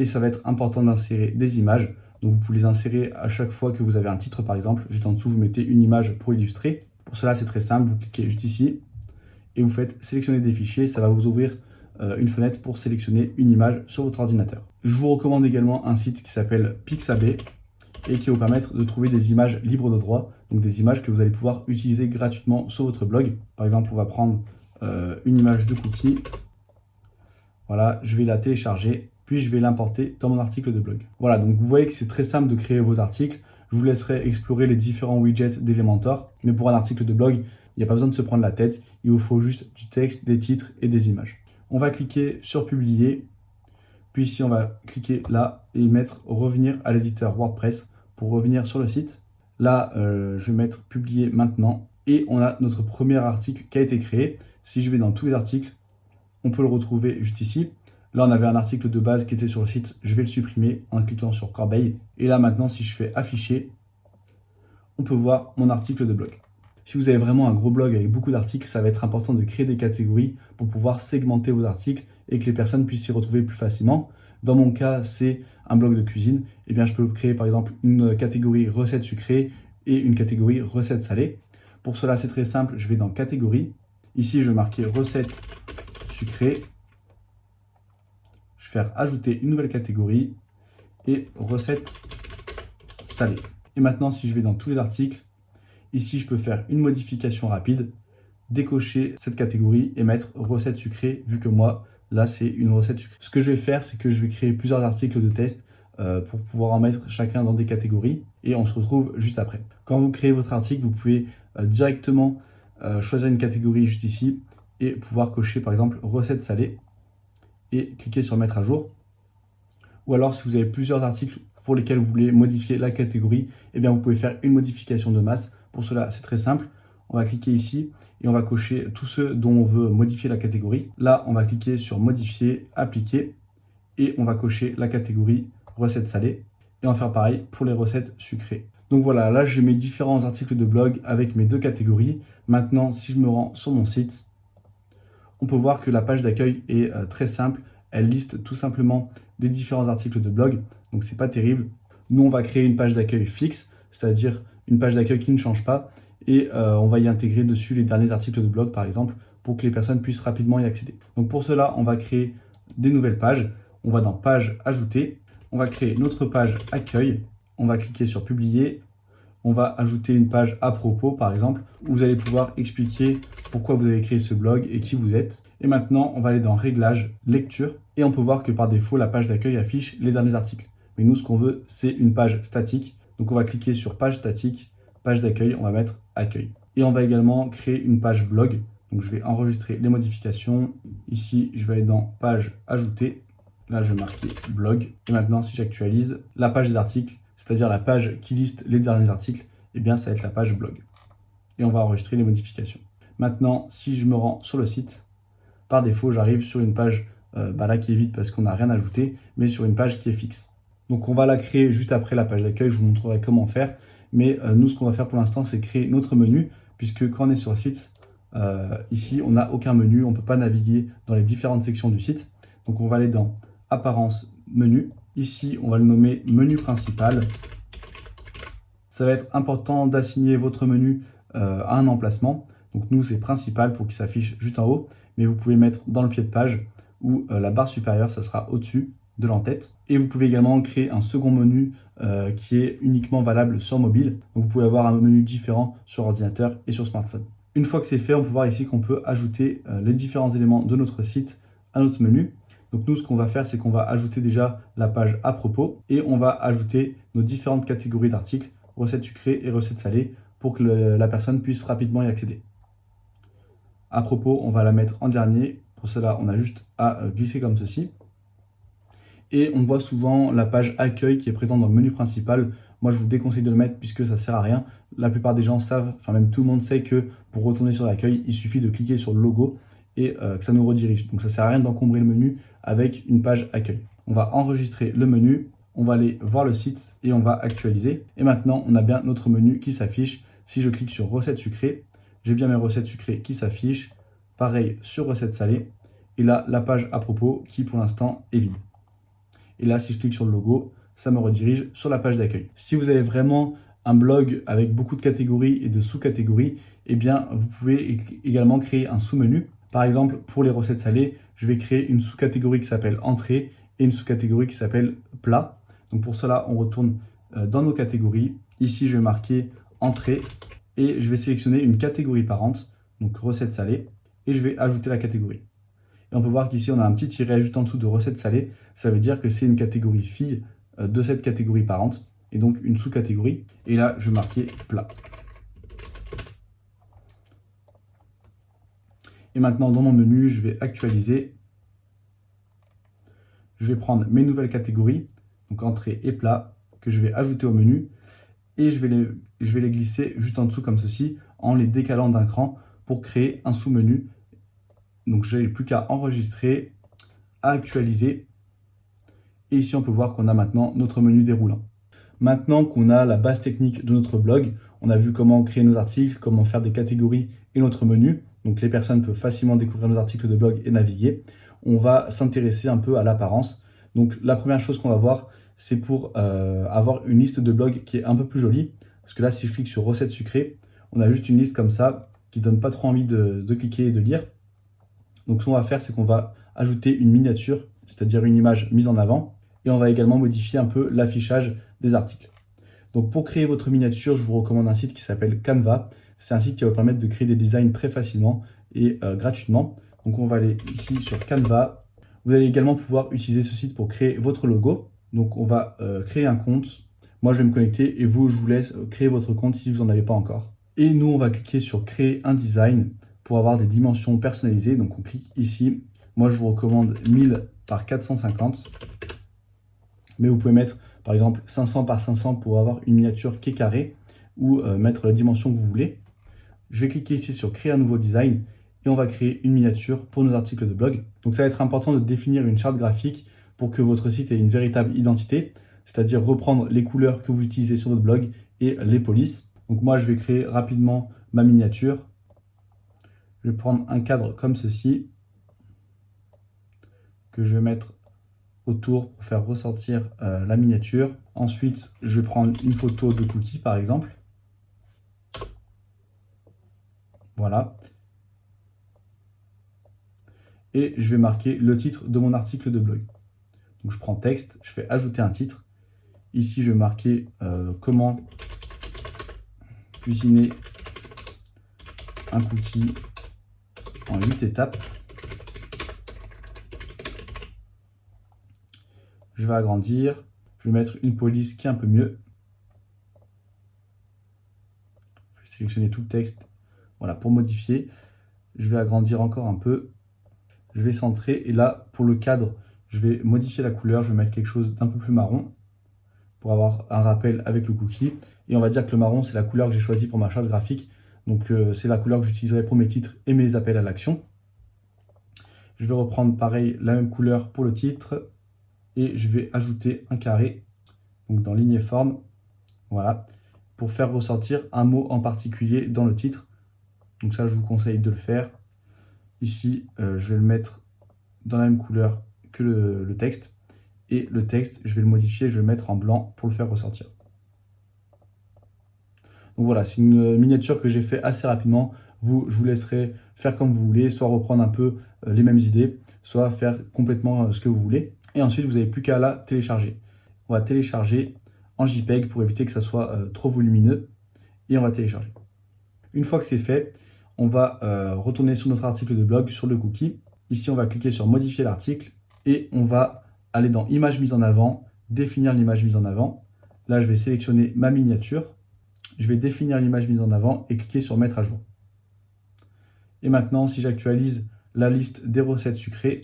Et ça va être important d'insérer des images. Donc vous pouvez les insérer à chaque fois que vous avez un titre par exemple. Juste en dessous, vous mettez une image pour illustrer. Pour cela, c'est très simple. Vous cliquez juste ici et vous faites sélectionner des fichiers. Ça va vous ouvrir une fenêtre pour sélectionner une image sur votre ordinateur. Je vous recommande également un site qui s'appelle Pixabay et qui va vous permettre de trouver des images libres de droit, donc des images que vous allez pouvoir utiliser gratuitement sur votre blog. Par exemple, on va prendre une image de cookie. Voilà, je vais la télécharger, puis je vais l'importer dans mon article de blog. Voilà, donc vous voyez que c'est très simple de créer vos articles. Je vous laisserai explorer les différents widgets d'Elementor, mais pour un article de blog, Il n'y a pas besoin de se prendre la tête, il vous faut juste du texte, des titres et des images. On va cliquer sur publier, puis ici on va cliquer là et mettre revenir à l'éditeur WordPress pour revenir sur le site. Là, je vais mettre publier maintenant et on a notre premier article qui a été créé. Si je vais dans tous les articles, on peut le retrouver juste ici. Là, on avait un article de base qui était sur le site, je vais le supprimer en cliquant sur corbeille. Et là maintenant, si je fais afficher, on peut voir mon article de blog. Si vous avez vraiment un gros blog avec beaucoup d'articles, ça va être important de créer des catégories pour pouvoir segmenter vos articles et que les personnes puissent s'y retrouver plus facilement. Dans mon cas, c'est un blog de cuisine. Eh bien, je peux créer par exemple une catégorie recettes sucrées et une catégorie recettes salées. Pour cela, c'est très simple. Je vais dans catégorie. Ici, je vais marquer recettes sucrées. Je vais faire ajouter une nouvelle catégorie et recettes salées. Et maintenant, si je vais dans tous les articles, ici, je peux faire une modification rapide, décocher cette catégorie et mettre recettes sucrées, vu que moi, là, c'est une recette sucrée. Ce que je vais faire, c'est que je vais créer plusieurs articles de test pour pouvoir en mettre chacun dans des catégories et on se retrouve juste après. Quand vous créez votre article, vous pouvez directement choisir une catégorie juste ici et pouvoir cocher par exemple recettes salées et cliquer sur mettre à jour. Ou alors si vous avez plusieurs articles pour lesquels vous voulez modifier la catégorie, eh bien vous pouvez faire une modification de masse. Pour cela, c'est très simple. On va cliquer ici et on va cocher tous ceux dont on veut modifier la catégorie. Là, on va cliquer sur modifier, appliquer et on va cocher la catégorie recettes salées et on va faire pareil pour les recettes sucrées. Donc voilà, là j'ai mes différents articles de blog avec mes deux catégories. Maintenant, si je me rends sur mon site, on peut voir que la page d'accueil est très simple. Elle liste tout simplement les différents articles de blog, donc c'est pas terrible. Nous, on va créer une page d'accueil fixe, c'est-à-dire une page d'accueil qui ne change pas, et on va y intégrer dessus les derniers articles de blog, par exemple, pour que les personnes puissent rapidement y accéder. Donc pour cela, on va créer des nouvelles pages. On va dans page ajouter, on va créer notre page accueil, on va cliquer sur publier. On va ajouter une page à propos, par exemple, où vous allez pouvoir expliquer pourquoi vous avez créé ce blog et qui vous êtes. Et maintenant, on va aller dans Réglages, Lecture, et on peut voir que par défaut, la page d'accueil affiche les derniers articles. Mais nous, ce qu'on veut, c'est une page statique. Donc, on va cliquer sur Page statique, Page d'accueil, on va mettre Accueil. Et on va également créer une page blog. Donc, je vais enregistrer les modifications. Ici, je vais aller dans Page Ajouter. Là, je vais marquer Blog. Et maintenant, si j'actualise la page des articles, c'est-à-dire la page qui liste les derniers articles, eh bien ça va être la page blog. Et on va enregistrer les modifications. Maintenant, si je me rends sur le site, par défaut, j'arrive sur une page là qui est vide parce qu'on n'a rien ajouté, mais sur une page qui est fixe. Donc on va la créer juste après la page d'accueil, je vous montrerai comment faire. Mais nous, ce qu'on va faire pour l'instant, c'est créer notre menu, puisque quand on est sur le site, ici, on n'a aucun menu, on ne peut pas naviguer dans les différentes sections du site. Donc on va aller dans Apparence, Menu. Ici, on va le nommer menu principal. Ça va être important d'assigner votre menu à un emplacement. Donc nous, c'est principal pour qu'il s'affiche juste en haut. Mais vous pouvez mettre dans le pied de page ou la barre supérieure, ça sera au-dessus de l'en-tête. Et vous pouvez également créer un second menu qui est uniquement valable sur mobile. Donc vous pouvez avoir un menu différent sur ordinateur et sur smartphone. Une fois que c'est fait, on peut voir ici qu'on peut ajouter les différents éléments de notre site à notre menu. Donc nous, ce qu'on va faire, c'est qu'on va ajouter déjà la page à propos et on va ajouter nos différentes catégories d'articles, recettes sucrées et recettes salées, pour que la personne puisse rapidement y accéder. À propos, on va la mettre en dernier. Pour cela, on a juste à glisser comme ceci. Et on voit souvent la page accueil qui est présente dans le menu principal. Moi, je vous déconseille de le mettre puisque ça ne sert à rien. La plupart des gens savent, enfin même tout le monde sait que pour retourner sur l'accueil, il suffit de cliquer sur le logo et que ça nous redirige. Donc ça ne sert à rien d'encombrer le menu avec une page accueil. On va enregistrer le menu, on va aller voir le site et on va actualiser. Et maintenant, on a bien notre menu qui s'affiche. Si je clique sur recettes sucrées, j'ai bien mes recettes sucrées qui s'affichent. Pareil sur recettes salées. Et là, la page à propos qui pour l'instant est vide. Et là, si je clique sur le logo, ça me redirige sur la page d'accueil. Si vous avez vraiment un blog avec beaucoup de catégories et de sous-catégories, eh bien, vous pouvez également créer un sous-menu. Par exemple, pour les recettes salées, je vais créer une sous-catégorie qui s'appelle Entrée et une sous-catégorie qui s'appelle Plat. Donc pour cela, on retourne dans nos catégories. Ici, je vais marquer Entrée et je vais sélectionner une catégorie parente, donc recettes salées, et je vais ajouter la catégorie. Et on peut voir qu'ici, on a un petit tiret juste en dessous de recettes salées. Ça veut dire que c'est une catégorie fille de cette catégorie parente, et donc une sous-catégorie. Et là, je vais marquer Plat. Et maintenant, dans mon menu, je vais actualiser. Je vais prendre mes nouvelles catégories, donc entrée et plat, que je vais ajouter au menu. Et je vais les glisser juste en dessous comme ceci, en les décalant d'un cran pour créer un sous-menu. Donc je n'ai plus qu'à enregistrer, à actualiser. Et ici, on peut voir qu'on a maintenant notre menu déroulant. Maintenant qu'on a la base technique de notre blog, on a vu comment créer nos articles, comment faire des catégories et notre menu. Donc les personnes peuvent facilement découvrir nos articles de blog et naviguer. On va s'intéresser un peu à l'apparence. Donc la première chose qu'on va voir, c'est pour avoir une liste de blogs qui est un peu plus jolie. Parce que là, si je clique sur recettes sucrées, on a juste une liste comme ça qui donne pas trop envie de cliquer et de lire. Donc ce qu'on va faire, c'est qu'on va ajouter une miniature, c'est-à-dire une image mise en avant. Et on va également modifier un peu l'affichage des articles. Donc pour créer votre miniature, je vous recommande un site qui s'appelle Canva. C'est un site qui va vous permettre de créer des designs très facilement et gratuitement. Donc on va aller ici sur Canva. Vous allez également pouvoir utiliser ce site pour créer votre logo. Donc on va créer un compte. Moi je vais me connecter et vous, je vous laisse créer votre compte si vous n'en avez pas encore. Et nous, on va cliquer sur créer un design pour avoir des dimensions personnalisées. Donc on clique ici. Moi je vous recommande 1000 par 450. Mais vous pouvez mettre par exemple 500 par 500 pour avoir une miniature qui est carrée ou mettre la dimension que vous voulez. Je vais cliquer ici sur créer un nouveau design et on va créer une miniature pour nos articles de blog. Donc ça va être important de définir une charte graphique pour que votre site ait une véritable identité, c'est-à-dire reprendre les couleurs que vous utilisez sur votre blog et les polices. Donc moi je vais créer rapidement ma miniature. Je vais prendre un cadre comme ceci que je vais mettre autour pour faire ressortir la miniature. Ensuite, je vais prendre une photo de cookie par exemple. Voilà. Et je vais marquer le titre de mon article de blog. Donc je prends texte, je fais ajouter un titre. Ici, je vais marquer comment cuisiner un cookie en 8 étapes. Je vais agrandir, je vais mettre une police qui est un peu mieux. Je vais sélectionner tout le texte, voilà, pour modifier. Je vais agrandir encore un peu. Je vais centrer et là, pour le cadre, je vais modifier la couleur. Je vais mettre quelque chose d'un peu plus marron pour avoir un rappel avec le cookie. Et on va dire que le marron, c'est la couleur que j'ai choisie pour ma charte graphique. Donc c'est la couleur que j'utiliserai pour mes titres et mes appels à l'action. Je vais reprendre pareil la même couleur pour le titre. Et je vais ajouter un carré, donc dans ligne et forme, voilà, pour faire ressortir un mot en particulier dans le titre. Donc ça, je vous conseille de le faire. Ici, je vais le mettre dans la même couleur que le texte. Et le texte, je vais le modifier, je vais le mettre en blanc pour le faire ressortir. Donc voilà, c'est une miniature que j'ai fait assez rapidement. Je vous laisserai faire comme vous voulez, soit reprendre un peu les mêmes idées, soit faire complètement ce que vous voulez. Et ensuite, vous n'avez plus qu'à la télécharger. On va télécharger en JPEG pour éviter que ça soit trop volumineux. Et on va télécharger. Une fois que c'est fait, on va retourner sur notre article de blog, sur le cookie. Ici, on va cliquer sur modifier l'article et on va aller dans image mise en avant, définir l'image mise en avant. Là, je vais sélectionner ma miniature. Je vais définir l'image mise en avant et cliquer sur mettre à jour. Et maintenant, si j'actualise la liste des recettes sucrées,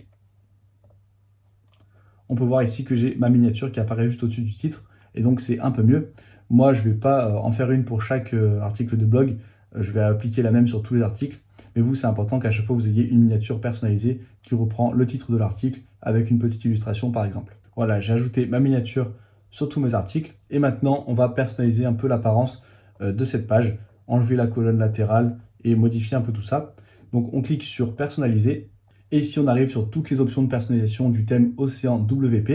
on peut voir ici que j'ai ma miniature qui apparaît juste au-dessus du titre. Et donc, c'est un peu mieux. Moi, je ne vais pas en faire une pour chaque article de blog. Je vais appliquer la même sur tous les articles. Mais vous, c'est important qu'à chaque fois, vous ayez une miniature personnalisée qui reprend le titre de l'article avec une petite illustration, par exemple. Voilà, j'ai ajouté ma miniature sur tous mes articles. Et maintenant, on va personnaliser un peu l'apparence de cette page, enlever la colonne latérale et modifier un peu tout ça. Donc, on clique sur personnaliser. Et ici, on arrive sur toutes les options de personnalisation du thème Océan WP.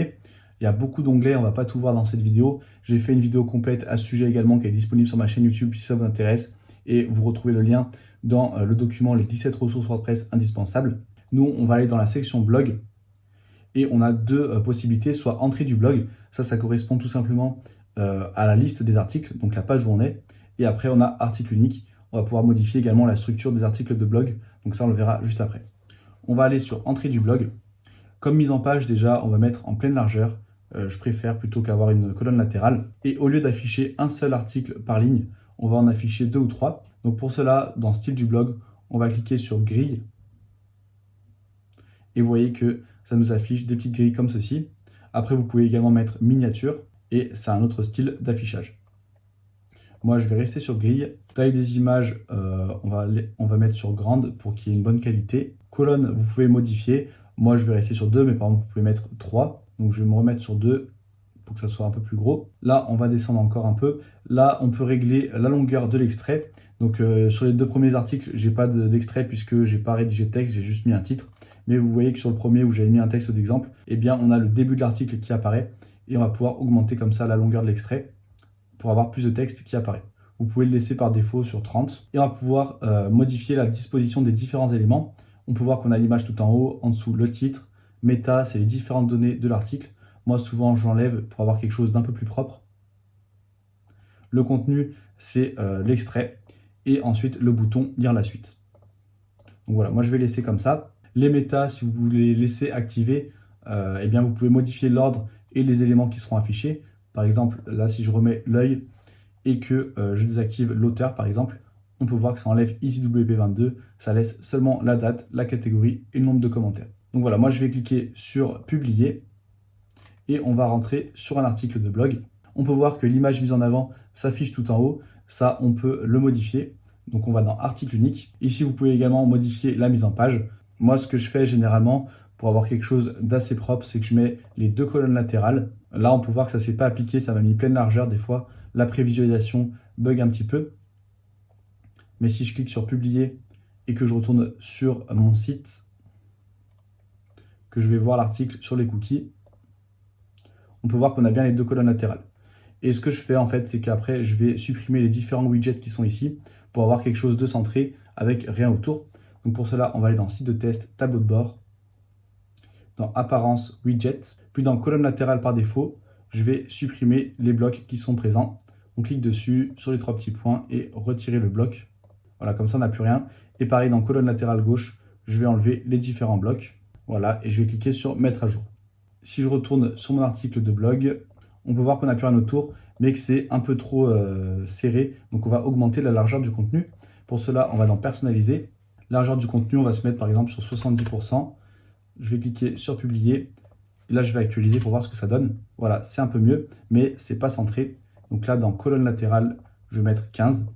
Il y a beaucoup d'onglets, on ne va pas tout voir dans cette vidéo. J'ai fait une vidéo complète à ce sujet également qui est disponible sur ma chaîne YouTube si ça vous intéresse. Et vous retrouvez le lien dans le document les 17 ressources WordPress indispensables. Nous, on va aller dans la section blog et on a deux possibilités, soit entrée du blog. Ça correspond tout simplement à la liste des articles, donc la page où on est. Et après, on a article unique. On va pouvoir modifier également la structure des articles de blog. Donc ça, on le verra juste après. On va aller sur entrée du blog. Comme mise en page, déjà, on va mettre en pleine largeur. Je préfère plutôt qu'avoir une colonne latérale. Et au lieu d'afficher un seul article par ligne, on va en afficher 2 ou 3. Donc pour cela, dans style du blog, on va cliquer sur grille. Et vous voyez que ça nous affiche des petites grilles comme ceci. Après, vous pouvez également mettre miniature et c'est un autre style d'affichage. Moi, je vais rester sur grille. Taille des images, on va mettre sur grande pour qu'il y ait une bonne qualité. Colonne, vous pouvez modifier. Moi, je vais rester sur 2, mais par exemple, vous pouvez mettre 3. Donc, je vais me remettre sur 2 pour que ça soit un peu plus gros. Là, on va descendre encore un peu. Là, on peut régler la longueur de l'extrait. Donc, sur les 2 premiers articles, j'ai pas d'extrait puisque j'ai pas rédigé de texte, j'ai juste mis un titre. Mais vous voyez que sur le premier où j'avais mis un texte d'exemple, eh bien, on a le début de l'article qui apparaît et on va pouvoir augmenter comme ça la longueur de l'extrait pour avoir plus de texte qui apparaît. Vous pouvez le laisser par défaut sur 30 et on va pouvoir modifier la disposition des différents éléments. On peut voir qu'on a l'image tout en haut, en dessous le titre, méta, c'est les différentes données de l'article. Moi, souvent, j'enlève pour avoir quelque chose d'un peu plus propre. Le contenu, c'est l'extrait. Et ensuite, le bouton « Lire la suite ». Donc voilà, moi, je vais laisser comme ça. Les méta, si vous voulez laisser activer, eh bien, vous pouvez modifier l'ordre et les éléments qui seront affichés. Par exemple, là, si je remets l'œil et que je désactive l'auteur, par exemple, on peut voir que ça enlève EasyWP22. Ça laisse seulement la date, la catégorie et le nombre de commentaires. Donc voilà, moi, je vais cliquer sur « Publier ». Et on va rentrer sur un article de blog. On peut voir que l'image mise en avant s'affiche tout en haut. Ça, on peut le modifier. Donc, on va dans article unique. Ici, vous pouvez également modifier la mise en page. Moi, ce que je fais généralement pour avoir quelque chose d'assez propre, c'est que je mets les 2 colonnes latérales. Là, on peut voir que ça ne s'est pas appliqué. Ça m'a mis pleine largeur. Des fois, la prévisualisation bug un petit peu. Mais si je clique sur publier et que je retourne sur mon site, que je vais voir l'article sur les cookies, on peut voir qu'on a bien les 2 colonnes latérales. Et ce que je fais en fait, c'est qu'après, je vais supprimer les différents widgets qui sont ici pour avoir quelque chose de centré avec rien autour. Donc pour cela, on va aller dans site de test, tableau de bord, dans apparence, widget, puis dans colonne latérale par défaut, je vais supprimer les blocs qui sont présents. On clique dessus sur les 3 petits points et retirer le bloc. Voilà, comme ça, on n'a plus rien. Et pareil, dans colonne latérale gauche, je vais enlever les différents blocs. Voilà, et je vais cliquer sur mettre à jour. Si je retourne sur mon article de blog, on peut voir qu'on n'a plus rien autour, mais que c'est un peu trop serré. Donc on va augmenter la largeur du contenu. Pour cela, on va dans personnaliser. Largeur du contenu, on va se mettre par exemple sur 70%. Je vais cliquer sur publier. Et là, je vais actualiser pour voir ce que ça donne. Voilà, c'est un peu mieux, mais c'est pas centré. Donc là, dans colonne latérale, je vais mettre 15.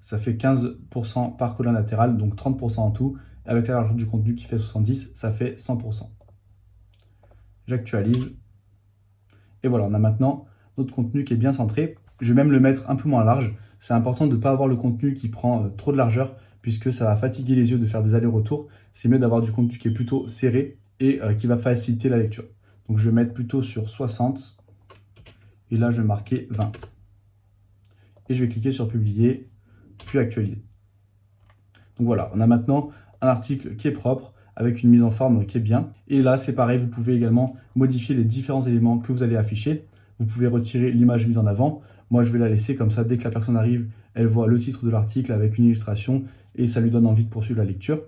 Ça fait 15% par colonne latérale, donc 30% en tout. Avec la largeur du contenu qui fait 70, ça fait 100%. J'actualise. Et voilà, on a maintenant notre contenu qui est bien centré. Je vais même le mettre un peu moins large. C'est important de ne pas avoir le contenu qui prend trop de largeur puisque ça va fatiguer les yeux de faire des allers-retours. C'est mieux d'avoir du contenu qui est plutôt serré et qui va faciliter la lecture. Donc je vais mettre plutôt sur 60 et là je vais marquer 20. Et je vais cliquer sur publier, puis actualiser. Donc voilà, on a maintenant un article qui est propre, avec une mise en forme qui est bien. Et là, c'est pareil, vous pouvez également modifier les différents éléments que vous allez afficher. Vous pouvez retirer l'image mise en avant. Moi, je vais la laisser comme ça, dès que la personne arrive, elle voit le titre de l'article avec une illustration et ça lui donne envie de poursuivre la lecture.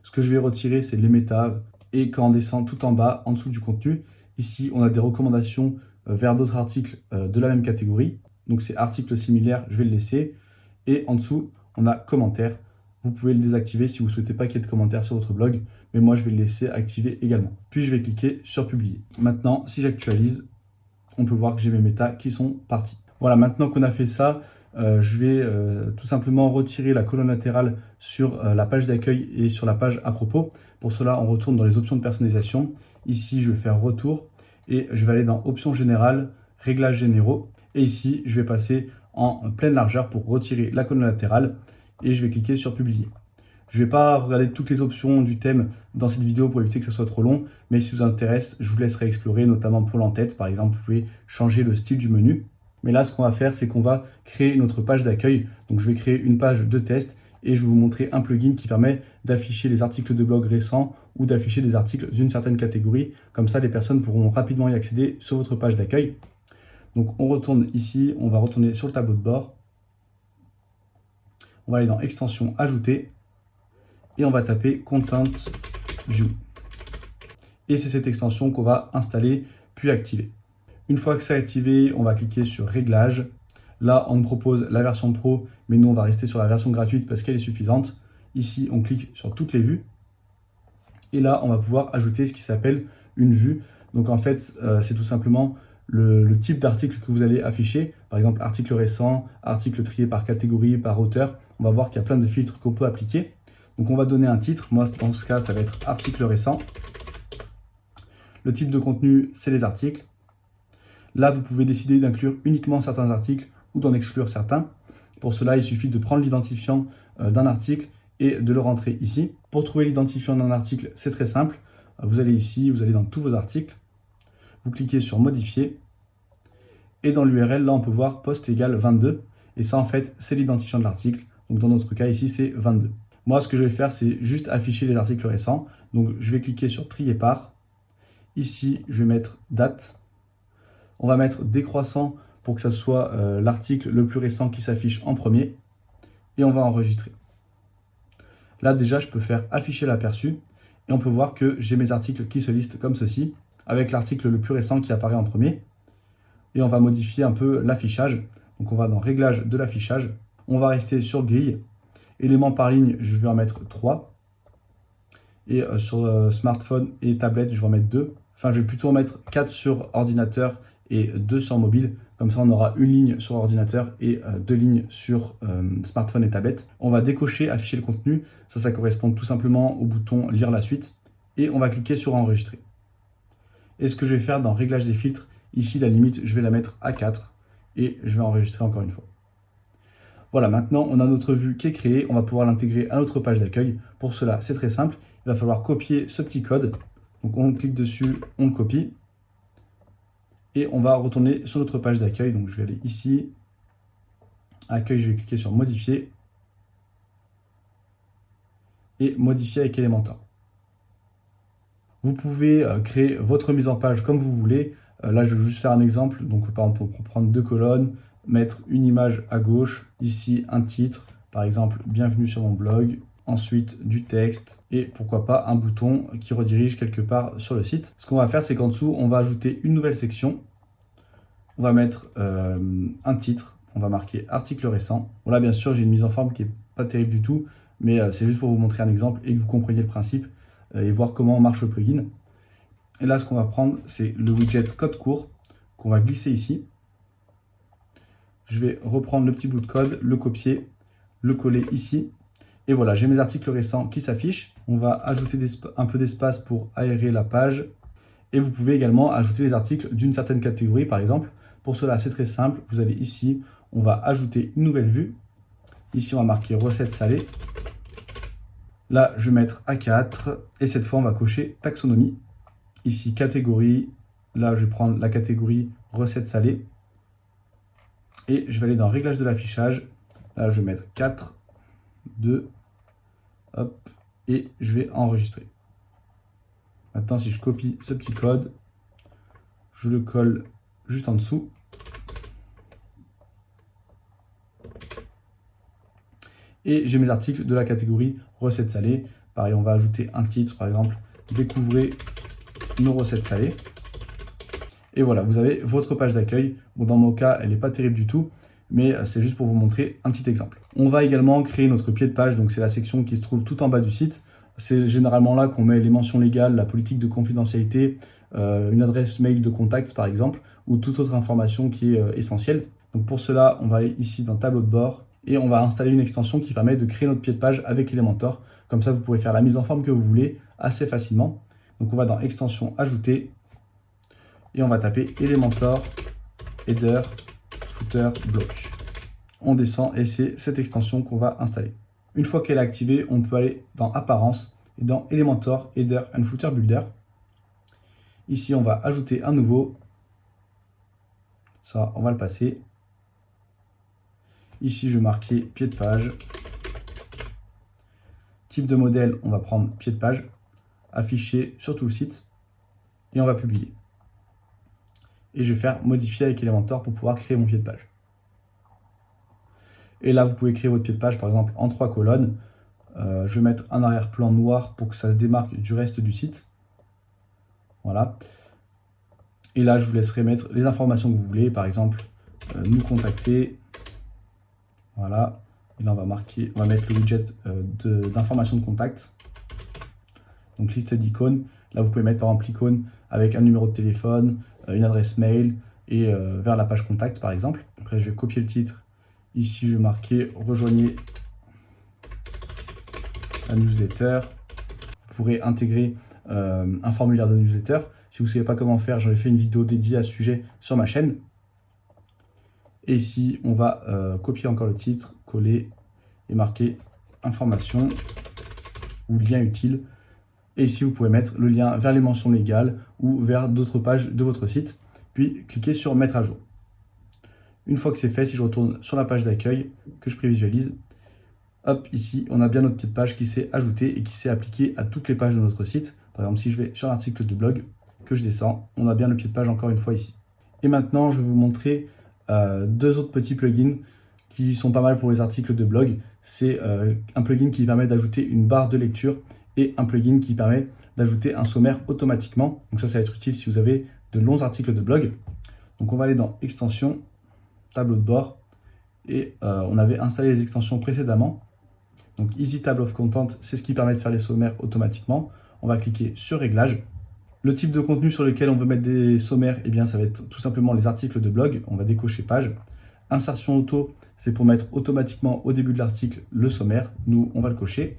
Ce que je vais retirer, c'est les méta. Et quand on descend tout en bas, en dessous du contenu, ici, on a des recommandations vers d'autres articles de la même catégorie. Donc, c'est articles similaires, je vais le laisser. Et en dessous, on a commentaires. Vous pouvez le désactiver si vous ne souhaitez pas qu'il y ait de commentaires sur votre blog, mais moi je vais le laisser activé également. Puis je vais cliquer sur publier. Maintenant, si j'actualise, on peut voir que j'ai mes méta qui sont partis. Voilà, maintenant qu'on a fait ça, je vais tout simplement retirer la colonne latérale sur la page d'accueil et sur la page à propos. Pour cela, on retourne dans les options de personnalisation. Ici, je vais faire retour et je vais aller dans options générales, réglages généraux. Et ici, je vais passer en pleine largeur pour retirer la colonne latérale. Et je vais cliquer sur publier. Je ne vais pas regarder toutes les options du thème dans cette vidéo pour éviter que ce soit trop long, mais si ça vous intéresse, je vous laisserai explorer, notamment pour l'en-tête. Par exemple, vous pouvez changer le style du menu. Mais là, ce qu'on va faire, c'est qu'on va créer notre page d'accueil. Donc, je vais créer une page de test et je vais vous montrer un plugin qui permet d'afficher les articles de blog récents ou d'afficher des articles d'une certaine catégorie. Comme ça, les personnes pourront rapidement y accéder sur votre page d'accueil. Donc, on retourne ici, on va retourner sur le tableau de bord. On va aller dans extension ajouter et on va taper Content View. Et c'est cette extension qu'on va installer puis activer. Une fois que c'est activé, on va cliquer sur Réglages. Là, on nous propose la version Pro, mais nous, on va rester sur la version gratuite parce qu'elle est suffisante. Ici, on clique sur toutes les vues. Et là, on va pouvoir ajouter ce qui s'appelle une vue. Donc en fait, c'est tout simplement le type d'article que vous allez afficher. Par exemple, article récent, article trié par catégorie, par auteur. On va voir qu'il y a plein de filtres qu'on peut appliquer. Donc on va donner un titre. Moi, dans ce cas, ça va être article récent. Le type de contenu, c'est les articles. Là, vous pouvez décider d'inclure uniquement certains articles ou d'en exclure certains. Pour cela, il suffit de prendre l'identifiant d'un article et de le rentrer ici. Pour trouver l'identifiant d'un article, c'est très simple. Vous allez ici, vous allez dans tous vos articles. Vous cliquez sur modifier. Et dans l'URL, là, on peut voir post égale 22. Et ça, en fait, c'est l'identifiant de l'article. Donc dans notre cas, ici, c'est 22. Moi, ce que je vais faire, c'est juste afficher les articles récents. Donc je vais cliquer sur trier par. Ici, je vais mettre date. On va mettre décroissant pour que ça soit l'article le plus récent qui s'affiche en premier. Et on va enregistrer. Là, déjà, je peux faire afficher l'aperçu. Et on peut voir que j'ai mes articles qui se listent comme ceci, avec l'article le plus récent qui apparaît en premier. Et on va modifier un peu l'affichage. Donc on va dans Réglages de l'affichage. On va rester sur grille. Éléments par ligne, je vais en mettre 3. Et sur smartphone et tablette, je vais en mettre 2. Enfin, je vais plutôt en mettre 4 sur ordinateur et 2 sur mobile. Comme ça, on aura une ligne sur ordinateur et 2 lignes sur smartphone et tablette. On va décocher afficher le contenu. Ça correspond tout simplement au bouton lire la suite. Et on va cliquer sur enregistrer. Et ce que je vais faire dans Réglage des filtres, ici, la limite, je vais la mettre à 4 et je vais enregistrer encore une fois. Voilà, maintenant, on a notre vue qui est créée. On va pouvoir l'intégrer à notre page d'accueil. Pour cela, c'est très simple. Il va falloir copier ce petit code. Donc, on clique dessus, on le copie. Et on va retourner sur notre page d'accueil. Donc, je vais aller ici. Accueil, je vais cliquer sur modifier. Et modifier avec Elementor. Vous pouvez créer votre mise en page comme vous voulez. Là, je vais juste faire un exemple. Donc, par exemple, pour prendre 2 colonnes, mettre une image à gauche, ici un titre, par exemple, bienvenue sur mon blog, ensuite du texte et pourquoi pas un bouton qui redirige quelque part sur le site. Ce qu'on va faire, c'est qu'en dessous, on va ajouter une nouvelle section. On va mettre un titre, on va marquer article récent. Bon, là, bien sûr, j'ai une mise en forme qui n'est pas terrible du tout, mais c'est juste pour vous montrer un exemple et que vous compreniez le principe et voir comment marche le plugin. Et là, ce qu'on va prendre, c'est le widget code court qu'on va glisser ici. Je vais reprendre le petit bout de code, le copier, le coller ici. Et voilà, j'ai mes articles récents qui s'affichent. On va ajouter un peu d'espace pour aérer la page. Et vous pouvez également ajouter les articles d'une certaine catégorie, par exemple. Pour cela, c'est très simple. Vous allez ici, on va ajouter une nouvelle vue. Ici, on va marquer recettes salées. Là, je vais mettre A4. Et cette fois, on va cocher taxonomie. Ici, catégorie. Là, je vais prendre la catégorie recettes salées. Et je vais aller dans Réglage de l'affichage. Là, je vais mettre 4, 2, hop, et je vais enregistrer. Maintenant, si je copie ce petit code, je le colle juste en dessous. Et j'ai mes articles de la catégorie recettes salées. Pareil, on va ajouter un titre, par exemple, découvrez nos recettes salées. Et voilà, vous avez votre page d'accueil. Bon, dans mon cas, elle n'est pas terrible du tout, mais c'est juste pour vous montrer un petit exemple. On va également créer notre pied de page, donc c'est la section qui se trouve tout en bas du site. C'est généralement là qu'on met les mentions légales, la politique de confidentialité, une adresse mail de contact par exemple, ou toute autre information qui est essentielle. Donc pour cela, on va aller ici dans Tableau de bord et on va installer une extension qui permet de créer notre pied de page avec Elementor. Comme ça, vous pourrez faire la mise en forme que vous voulez assez facilement. Donc on va dans Extension, Ajouter. Et on va taper Elementor, Header, Footer, Block. On descend et c'est cette extension qu'on va installer. Une fois qu'elle est activée, on peut aller dans Apparence et dans Elementor, Header and Footer Builder. Ici, on va ajouter un nouveau. Ça, on va le passer. Ici, je vais marquer pied de page. Type de modèle, on va prendre pied de page. Affiché sur tout le site. Et on va publier. Et je vais faire modifier avec Elementor pour pouvoir créer mon pied de page. Et là, vous pouvez créer votre pied de page, par exemple, en 3 colonnes. Je vais mettre un arrière-plan noir pour que ça se démarque du reste du site. Voilà. Et là, je vous laisserai mettre les informations que vous voulez. Par exemple, nous contacter. Voilà. Et là, on va mettre le widget d'information de contact. Donc liste d'icônes, là vous pouvez mettre par exemple l'icône avec un numéro de téléphone, une adresse mail et vers la page contact par exemple. Après je vais copier le titre, ici je vais marquer rejoignez la newsletter. Vous pourrez intégrer un formulaire de newsletter. Si vous ne savez pas comment faire, j'en ai fait une vidéo dédiée à ce sujet sur ma chaîne. Et ici, on va copier encore le titre, coller et marquer information ou lien utile. Et ici, vous pouvez mettre le lien vers les mentions légales ou vers d'autres pages de votre site. Puis, cliquez sur mettre à jour. Une fois que c'est fait, si je retourne sur la page d'accueil que je prévisualise, hop, ici, on a bien notre petite page qui s'est ajoutée et qui s'est appliquée à toutes les pages de notre site. Par exemple, si je vais sur l'article de blog, que je descends, on a bien le pied de page encore une fois ici. Et maintenant, je vais vous montrer deux autres petits plugins qui sont pas mal pour les articles de blog. C'est un plugin qui permet d'ajouter une barre de lecture et un plugin qui permet d'ajouter un sommaire automatiquement. Donc ça va être utile si vous avez de longs articles de blog. Donc on va aller dans extensions, tableau de bord, et on avait installé les extensions précédemment. Donc Easy Table of Content, c'est ce qui permet de faire les sommaires automatiquement. On va cliquer sur Réglages. Le type de contenu sur lequel on veut mettre des sommaires, eh bien, ça va être tout simplement les articles de blog. On va décocher Page. Insertion auto, c'est pour mettre automatiquement au début de l'article le sommaire. Nous, on va le cocher.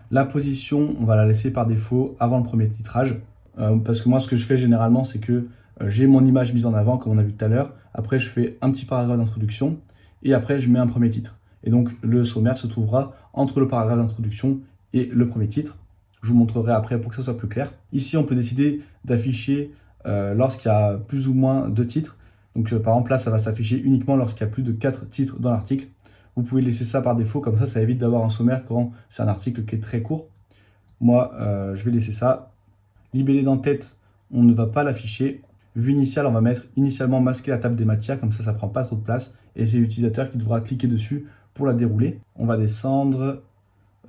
La position, on va la laisser par défaut avant le premier titrage. Parce que moi, ce que je fais généralement, c'est que j'ai mon image mise en avant, comme on a vu tout à l'heure. Après, je fais un petit paragraphe d'introduction. Et après, je mets un premier titre. Et donc, le sommaire se trouvera entre le paragraphe d'introduction et le premier titre. Je vous montrerai après pour que ça soit plus clair. Ici, on peut décider d'afficher lorsqu'il y a plus ou moins de titres. Donc, par exemple, là, ça va s'afficher uniquement lorsqu'il y a plus de 4 titres dans l'article. Vous pouvez laisser ça par défaut, comme ça évite d'avoir un sommaire quand c'est un article qui est très court. Moi, je vais laisser ça. Libellé d'en-tête, on ne va pas l'afficher. Vue initiale, on va mettre initialement masquer la table des matières, comme ça ne prend pas trop de place. Et c'est l'utilisateur qui devra cliquer dessus pour la dérouler. On va descendre.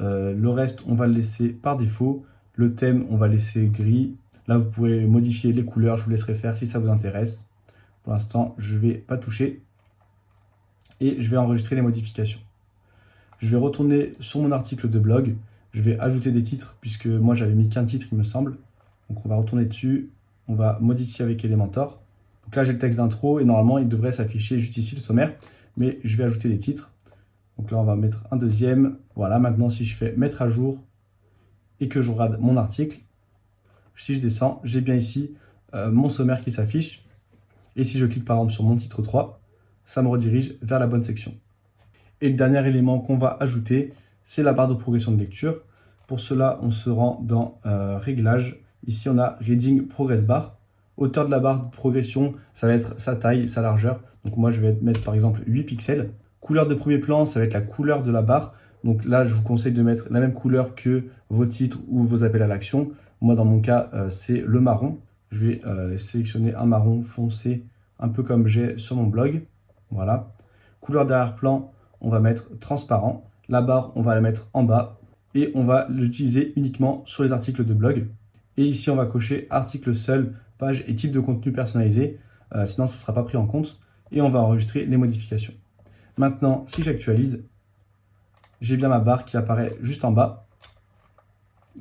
Le reste, on va le laisser par défaut. Le thème, on va laisser gris. Là, vous pouvez modifier les couleurs. Je vous laisserai faire si ça vous intéresse. Pour l'instant, je ne vais pas toucher. Et je vais enregistrer les modifications. Je vais retourner sur mon article de blog. Je vais ajouter des titres, puisque moi, j'avais mis qu'un titre, il me semble. Donc, on va retourner dessus. On va modifier avec Elementor. Donc là, j'ai le texte d'intro et normalement, il devrait s'afficher juste ici, le sommaire. Mais je vais ajouter des titres. Donc là, on va mettre un deuxième. Voilà, maintenant, si je fais mettre à jour et que je regarde mon article, si je descends, j'ai bien ici mon sommaire qui s'affiche. Et si je clique par exemple sur mon titre 3, ça me redirige vers la bonne section. Et le dernier élément qu'on va ajouter, c'est la barre de progression de lecture. Pour cela, on se rend dans Réglages. Ici, on a Reading Progress Bar. Hauteur de la barre de progression, ça va être sa taille, sa largeur. Donc moi, je vais mettre par exemple 8 pixels. Couleur de premier plan, ça va être la couleur de la barre. Donc là, je vous conseille de mettre la même couleur que vos titres ou vos appels à l'action. Moi, dans mon cas, c'est le marron. Je vais sélectionner un marron foncé, un peu comme j'ai sur mon blog. Voilà. Couleur d'arrière-plan, on va mettre transparent. La barre, on va la mettre en bas. Et on va l'utiliser uniquement sur les articles de blog. Et ici, on va cocher article seul, page et type de contenu personnalisé. Sinon, ça ne sera pas pris en compte. Et on va enregistrer les modifications. Maintenant, si j'actualise, j'ai bien ma barre qui apparaît juste en bas.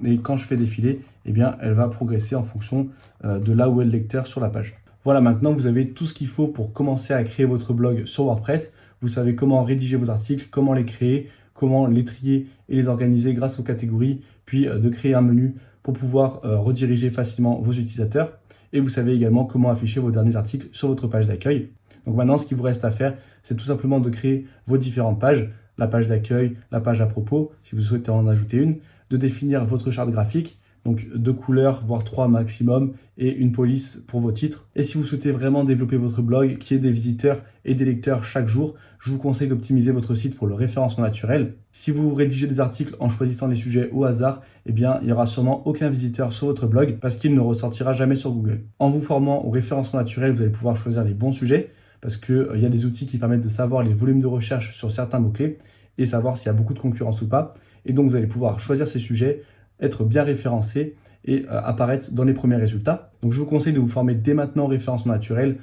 Et quand je fais défiler, eh bien, elle va progresser en fonction de là où est le lecteur sur la page. Voilà, maintenant vous avez tout ce qu'il faut pour commencer à créer votre blog sur WordPress. Vous savez comment rédiger vos articles, comment les créer, comment les trier et les organiser grâce aux catégories, puis de créer un menu pour pouvoir rediriger facilement vos utilisateurs. Et vous savez également comment afficher vos derniers articles sur votre page d'accueil. Donc maintenant, ce qu'il vous reste à faire, c'est tout simplement de créer vos différentes pages, la page d'accueil, la page à propos, si vous souhaitez en ajouter une, de définir votre charte graphique, donc 2 couleurs, voire 3 maximum, et une police pour vos titres. Et si vous souhaitez vraiment développer votre blog, qui ait des visiteurs et des lecteurs chaque jour, je vous conseille d'optimiser votre site pour le référencement naturel. Si vous rédigez des articles en choisissant les sujets au hasard, eh bien, il n'y aura sûrement aucun visiteur sur votre blog parce qu'il ne ressortira jamais sur Google. En vous formant au référencement naturel, vous allez pouvoir choisir les bons sujets parce qu'il y a des outils qui permettent de savoir les volumes de recherche sur certains mots-clés et savoir s'il y a beaucoup de concurrence ou pas. Et donc, vous allez pouvoir choisir ces sujets, être bien référencé et apparaître dans les premiers résultats. Donc, je vous conseille de vous former dès maintenant au référencement naturel,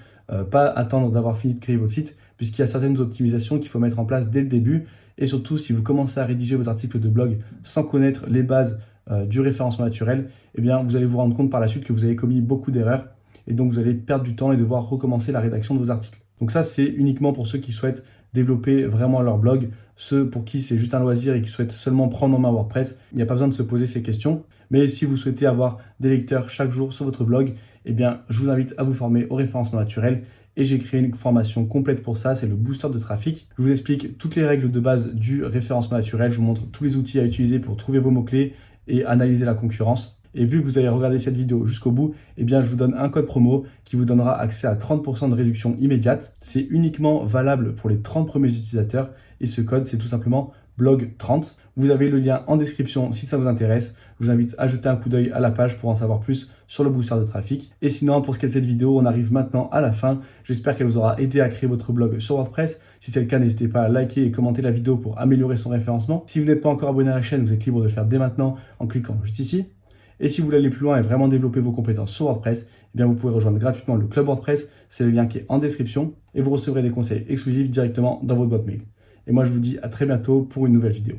pas attendre d'avoir fini de créer votre site, puisqu'il y a certaines optimisations qu'il faut mettre en place dès le début. Et surtout, si vous commencez à rédiger vos articles de blog sans connaître les bases du référencement naturel, eh bien, vous allez vous rendre compte par la suite que vous avez commis beaucoup d'erreurs et donc vous allez perdre du temps et devoir recommencer la rédaction de vos articles. Donc ça, c'est uniquement pour ceux qui souhaitent développer vraiment leur blog, ceux pour qui c'est juste un loisir et qui souhaitent seulement prendre en main WordPress. Il n'y a pas besoin de se poser ces questions. Mais si vous souhaitez avoir des lecteurs chaque jour sur votre blog, eh bien, je vous invite à vous former au référencement naturel. Et j'ai créé une formation complète pour ça, c'est le booster de trafic. Je vous explique toutes les règles de base du référencement naturel. Je vous montre tous les outils à utiliser pour trouver vos mots-clés et analyser la concurrence. Et vu que vous avez regardé cette vidéo jusqu'au bout, eh bien, je vous donne un code promo qui vous donnera accès à 30% de réduction immédiate. C'est uniquement valable pour les 30 premiers utilisateurs. Et ce code, c'est tout simplement blog30. Vous avez le lien en description si ça vous intéresse. Je vous invite à jeter un coup d'œil à la page pour en savoir plus sur le booster de trafic. Et sinon, pour ce qui est de cette vidéo, on arrive maintenant à la fin. J'espère qu'elle vous aura aidé à créer votre blog sur WordPress. Si c'est le cas, n'hésitez pas à liker et commenter la vidéo pour améliorer son référencement. Si vous n'êtes pas encore abonné à la chaîne, vous êtes libre de le faire dès maintenant en cliquant juste ici. Et si vous voulez aller plus loin et vraiment développer vos compétences sur WordPress, eh bien vous pouvez rejoindre gratuitement le club WordPress. C'est le lien qui est en description et vous recevrez des conseils exclusifs directement dans votre boîte mail. Et moi, je vous dis à très bientôt pour une nouvelle vidéo.